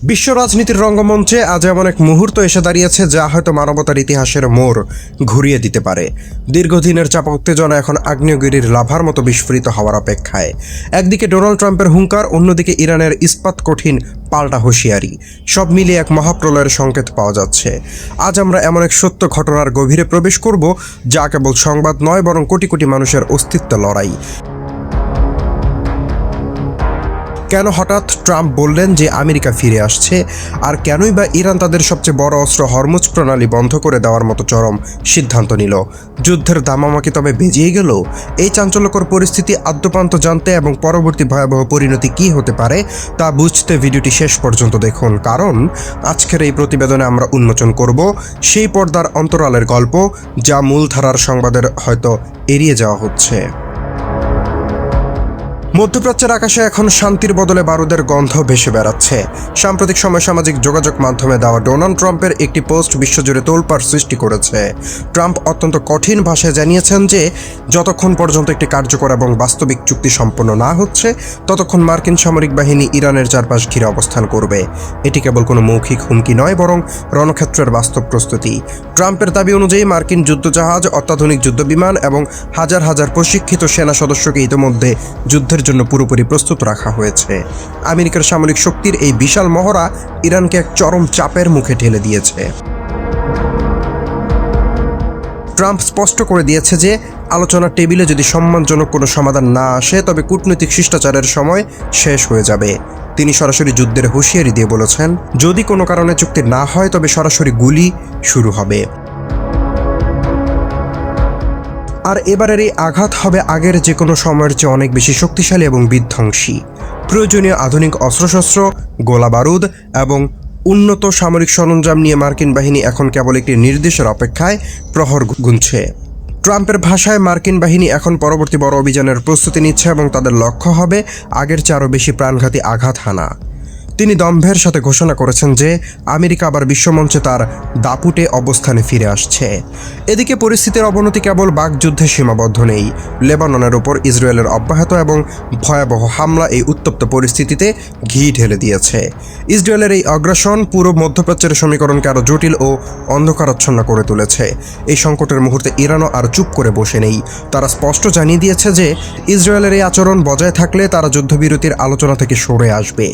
বিশ্ব রাজনীতির রঙ্গমঞ্চে আজ এমন এক মুহূর্ত এসে দাঁড়িয়েছে যা হয়তো মানবতার ইতিহাসের মোড় ঘুরিয়ে দিতে পারে। দীর্ঘদিনের চাপা উত্তেজনা এখন আগ্নেয়গিরির লাভার মতো বিস্ফোরিত হওয়ার অপেক্ষায়। একদিকে ডোনাল্ড ট্রাম্পের হুঙ্কার, অন্যদিকে ইরানের ইস্পাত কঠিন পাল্টা হুঁশিয়ারি। সব মিলিয়ে এক মহাপ্রলয়ের সংকেত পাওয়া যাচ্ছে। আজ আমরা এমন এক সত্য ঘটনার গভীরে প্রবেশ করব যা কেবল সংবাদ নয়, বরং কোটি কোটি মানুষের অস্তিত্ব লড়াই। কেন হঠাৎ ট্রাম্প বললেন যে আমেরিকা ফিরে আসছে, আর কেনই বা ইরান তাদের সবচেয়ে বড় অস্ত্র হরমুজ প্রণালী বন্ধ করে দেওয়ার মতো চরম সিদ্ধান্ত নিল? যুদ্ধের দামামা কি তবে বেজেই গেল? এই চাঞ্চল্যকর পরিস্থিতি আদ্যপান্ত জানতে এবং পরবর্তী ভয়াবহ পরিণতি কী হতে পারে তা বুঝতে ভিডিওটি শেষ পর্যন্ত দেখুন, কারণ আজকের এই প্রতিবেদনে আমরা উন্মোচন করব সেই পর্দার অন্তরালের গল্প যা মূলধারার সংবাদের হয়তো এড়িয়ে যাওয়া হচ্ছে। মধ্যপ্রাচ্যের আকাশে এখন শান্তির বদলে বারুদের গন্ধ ভেসে বেড়াচ্ছে। সাম্প্রতিক সময় সামাজিক যোগাযোগ মাধ্যমে দেওয়া ডোনাল্ড ট্রাম্পের একটি পোস্ট বিশ্বজুড়ে তোলপাড় সৃষ্টি করেছে। ট্রাম্প অত্যন্ত কঠিন ভাষায় জানিয়েছেন যে যতক্ষণ পর্যন্ত একটি কার্যকর এবং বাস্তবিক চুক্তি সম্পন্ন না হচ্ছে, ততক্ষণ মার্কিন সামরিক বাহিনী ইরানের চারপাশ ঘিরে অবস্থান করবে। এটি কেবল কোনো মৌখিক হুমকি নয়, বরং রণক্ষেত্রের বাস্তব প্রস্তুতি। ট্রাম্পের দাবি অনুযায়ী মার্কিন যুদ্ধজাহাজ, অত্যাধুনিক যুদ্ধবিমান এবং হাজার হাজার প্রশিক্ষিত সেনা সদস্যকে ইতিমধ্যে যুদ্ধের জন্য পুরোপুরি প্রস্তুত রাখা হয়েছে। আমেরিকার সামরিক শক্তির এই বিশাল মহড়া ইরানকে এক চরম চাপের মুখে ঠেলে দিয়েছে। ট্রাম্প স্পষ্ট করে দিয়েছে যে আলোচনার টেবিলে যদি সম্মানজনক কোনো সমাধান না আসে, তবে কূটনৈতিক শিষ্টাচারের সময় শেষ হয়ে যাবে। তিনি সরাসরি যুদ্ধের হুঁশিয়ারি দিয়ে বলেছেন, যদি কোনো কারণে চুক্তি না হয় তবে সরাসরি গুলি শুরু হবে। আর এবারের এই আঘাত হবে আগের যে কোনো সময়ের চেয়ে অনেক বেশি শক্তিশালী এবং বিধ্বংসী। প্রয়োজনীয় আধুনিক অস্ত্রশস্ত্র, গোলা বারুদ এবং উন্নত সামরিক সরঞ্জাম নিয়ে মার্কিন বাহিনী এখন কেবল একটি নির্দেশের অপেক্ষায় প্রহর গুনছে। ট্রাম্পের ভাষায় মার্কিন বাহিনী এখন পরবর্তী বড় অভিযানের প্রস্তুতি নিচ্ছে এবং তাদের লক্ষ্য হবে আগের চেয়ে আরও বেশি প্রাণঘাতী আঘাত হানা। তিনি দম্ভের সাথে ঘোষণা করেছেন যে আমেরিকা আবার বিশ্বমঞ্চে তার দাপুটে অবস্থানে ফিরে আসছে। এদিকে পরিস্থিতির অবনতি কেবল বাকযুদ্ধে সীমাবদ্ধ নেই। লেবাননের ওপর ইসরায়েলের অব্যাহত এবং ভয়াবহ হামলা এই উত্তপ্ত পরিস্থিতিতে ঘি ঢেলে দিয়েছে। ইসরায়েলের এই আগ্রাসন পুরো মধ্যপ্রাচ্যের সমীকরণকে আরও জটিল ও অন্ধকারাচ্ছন্ন করে তুলেছে। এই সংকটের মুহূর্তে ইরানও আর চুপ করে বসে নেই। তারা স্পষ্ট জানিয়ে দিয়েছে যে ইসরায়েলের এই আচরণ বজায় থাকলে তারা যুদ্ধবিরতির আলোচনা থেকে সরে আসবে।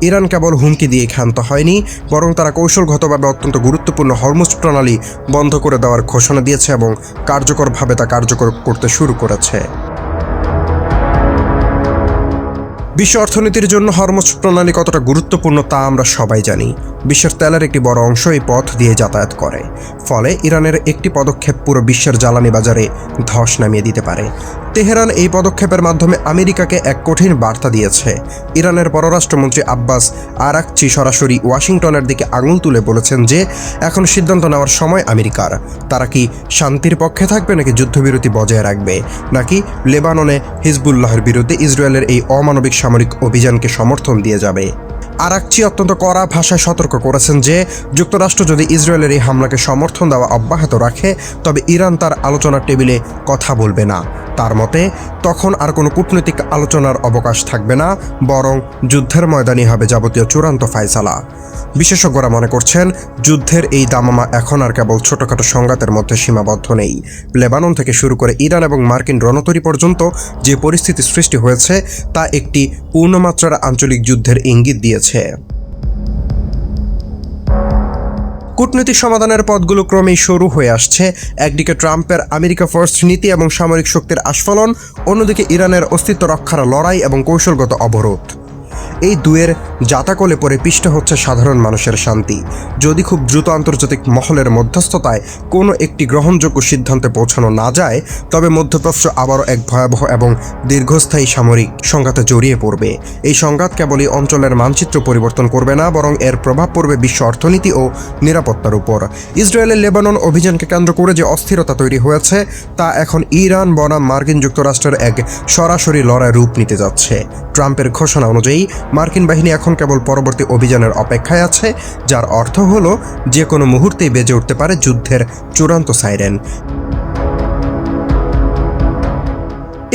ইরান কেবল হুমকি দিয়ে ক্ষান্ত হয়নি, বরং তারা কৌশলগতভাবে অত্যন্ত গুরুত্বপূর্ণ হরমুজ প্রণালী বন্ধ করে দেওয়ার ঘোষণা দিয়েছে এবং কার্যকরভাবে তা কার্যকর করতে শুরু করেছে। বিশ্ব অর্থনীতির জন্য হরমুজ প্রণালী কতটা গুরুত্বপূর্ণ তা আমরা সবাই জানি। বিশ্বের তেলের একটি বড় অংশ এই পথ দিয়ে যাতায়াত করে। ফলে ইরানের একটি পদক্ষেপ পুরো বিশ্বের জ্বালানি বাজারে ধস নামিয়ে দিতে পারে। তেহরান এই পদক্ষেপের মাধ্যমে আমেরিকাকে এক কঠিন বার্তা দিয়েছে। ইরানের পররাষ্ট্রমন্ত্রী আব্বাস আরাকচি সরাসরি ওয়াশিংটনের দিকে আঙুল তুলে বলেছেন যে এখন সিদ্ধান্ত নেওয়ার সময় আমেরিকার। তারা কি শান্তির পক্ষে থাকবে, নাকি যুদ্ধবিরতি বজায় রাখবে, নাকি লেবাননে হিজবুল্লাহর বিরুদ্ধে ইসরায়েলের এই অমানবিক সামরিক অভিযানকে সমর্থন দিয়ে যাবে। আরাকচি অত্যন্ত কড়া ভাষায় সতর্ক করেছেন যে যুক্তরাষ্ট্র যদি ইসরায়েলের এই হামলাকে সমর্থন দেওয়া অব্যাহত রাখে, তবে ইরান তার আলোচনার টেবিলে কথা বলবে না। তার মতে তখন আর কোনো কূটনৈতিক আলোচনার অবকাশ থাকবে না, বরং যুদ্ধের ময়দানই হবে যাবতীয় চূড়ান্ত ফায়সালা। বিশেষজ্ঞরা মনে করছেন যুদ্ধের এই দামামা এখন আর কেবল ছোটখাটো সংঘাতের মধ্যে সীমাবদ্ধ নেই। লেবানন থেকে শুরু করে ইরান এবং মার্কিন রণতরী পর্যন্ত যে পরিস্থিতি সৃষ্টি হয়েছে তা একটি পূর্ণমাত্রার আঞ্চলিক যুদ্ধের ইঙ্গিত দিয়েছে। কূটনৈতিক সমাধানের পথগুলো ক্রমেই শুরু হয়ে আসছে। একদিকে ট্রাম্পের আমেরিকা ফার্স্ট নীতি এবং সামরিক শক্তির আস্ফালন, অন্যদিকে ইরানের অস্তিত্ব রক্ষার লড়াই এবং কৌশলগত অবরোধ। এই দুয়ের জাতাকলে পরে পিষ্ট হচ্ছে সাধারণ মানুষের শান্তি। যদি খুব দ্রুত আন্তর্জাতিক মহলের মধ্যস্থতায় কোনো একটি গ্রহণযোগ্য সিদ্ধান্তে পৌঁছানো না যায়, তবে মধ্যপ্রাচ্য আবারও এক ভয়াবহ এবং দীর্ঘস্থায়ী সামরিক সংঘাতে জড়িয়ে পড়বে। এই সংঘাত কেবলই অঞ্চলের মানচিত্র পরিবর্তন করবে না, বরং এর প্রভাব পড়বে বিশ্ব অর্থনীতি ও নিরাপত্তার উপর। ইসরায়েলের লেবানন অভিযানকে কেন্দ্র করে যে অস্থিরতা তৈরি হয়েছে তা এখন ইরান বনাম মার্কিন যুক্তরাষ্ট্রের এক সরাসরি লড়াই রূপ নিতে যাচ্ছে। ট্রাম্পের ঘোষণা অনুযায়ী মার্কিন বাহিনী এখন কেবল পরবর্তী অভিযানের অপেক্ষায় আছে, যার অর্থ হলো যে কোনো মুহূর্তেই বেজে উঠতে পারে যুদ্ধের চূড়ান্ত সাইরেন।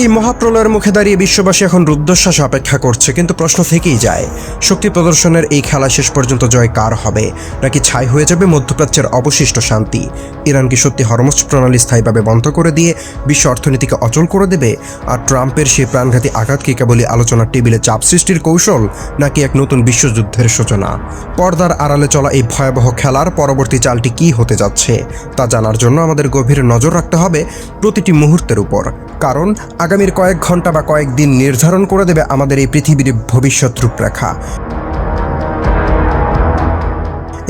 এই মহাপ্রলয়ের মুখে দাঁড়িয়ে বিশ্ববাসী এখন রুদ্ধশ্বাস অপেক্ষা করছে, কিন্তু প্রশ্ন থেকেই যায়, শক্তি প্রদর্শনের এই খেলা শেষ পর্যন্ত জয় কার হবে, নাকি ছাই হয়ে যাবে মধ্যপ্রাচ্যের অবশিষ্ট শান্তি? ইরান কি সত্যি হরমুজ প্রণালী স্থায়ীভাবে বন্ধ করে দিয়ে বিশ্ব অর্থনীতিকে অচল করে দেবে? আর ট্রাম্পের সেই প্রাণঘাতী আঘাত কি কেবলই আলোচনার টেবিলে চাপ সৃষ্টির কৌশল, নাকি এক নতুন বিশ্বযুদ্ধের সূচনা? পর্দার আড়ালে চলা এই ভয়াবহ খেলার পরবর্তী চালটি কি হতে যাচ্ছে তা জানার জন্য আমাদের গভীর নজর রাখতে হবে প্রতিটি মুহূর্তের উপর, কারণ আগামীর কয়েক ঘন্টা বা কয়েকদিন নির্ধারণ করে দেবে আমাদের এই পৃথিবীর ভবিষ্যৎ রূপরেখা।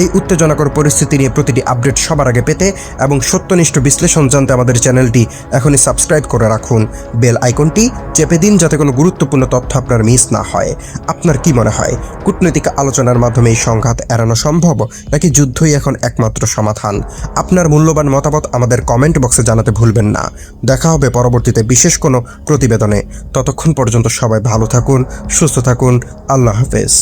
এই উত্তেজনাকর পরিস্থিতি নিয়ে প্রতিটি আপডেট সবার আগে পেতে এবং সত্যনিষ্ঠ বিশ্লেষণ জানতে আমাদের চ্যানেলটি এখনই সাবস্ক্রাইব করে রাখুন। বেল আইকনটি চেপে দিন যাতে কোনো গুরুত্বপূর্ণ তথ্য আপনার মিস না হয়। আপনার কি মনে হয়, কূটনৈতিক আলোচনার মাধ্যমে এই সংঘাত এড়ানো সম্ভব, নাকি যুদ্ধই এখন একমাত্র সমাধান? আপনার মূল্যবান মতামত আমাদের কমেন্ট বক্সে জানাতে ভুলবেন না। দেখা হবে পরবর্তীতে বিশেষ কোনো প্রতিবেদনে। ততক্ষণ পর্যন্ত সবাই ভালো থাকুন, সুস্থ থাকুন। আল্লাহ হাফেজ।